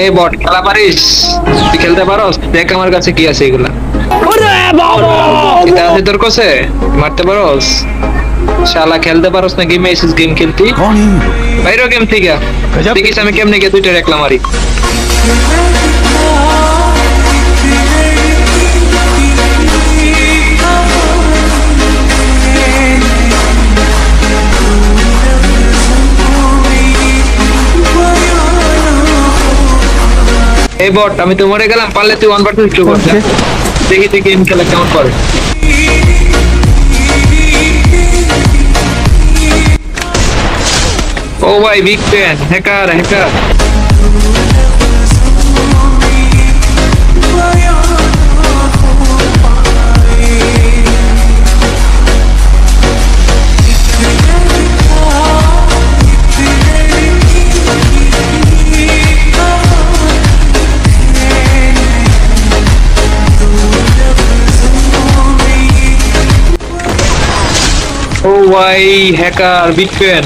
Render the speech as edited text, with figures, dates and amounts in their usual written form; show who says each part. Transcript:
Speaker 1: এই বট খেলা পারিস? তুই খেলতে পারোস? দেখ আমার কাছে কি আছে এগুলা। এটা আছে তোর কাছে? মারতে পারোস? শালা খেলতে পারোস না গেমে এসেছিস গেম খেলতি? বাইরে গেম থেকে দেখিস আমি কেমনে গিয়ে দুইটা রেকলা মারি। এই বট আমি তো মরে গেলাম, পারলে তুই 1 ভার্সেস 2 করতে দেখি তুই গেম খেলা কেমন করে। ও ভাই বিগ ফ্যান, হ্যাকার হ্যাকার। ও ভাই হ্যাকার বিগ ফ্যান।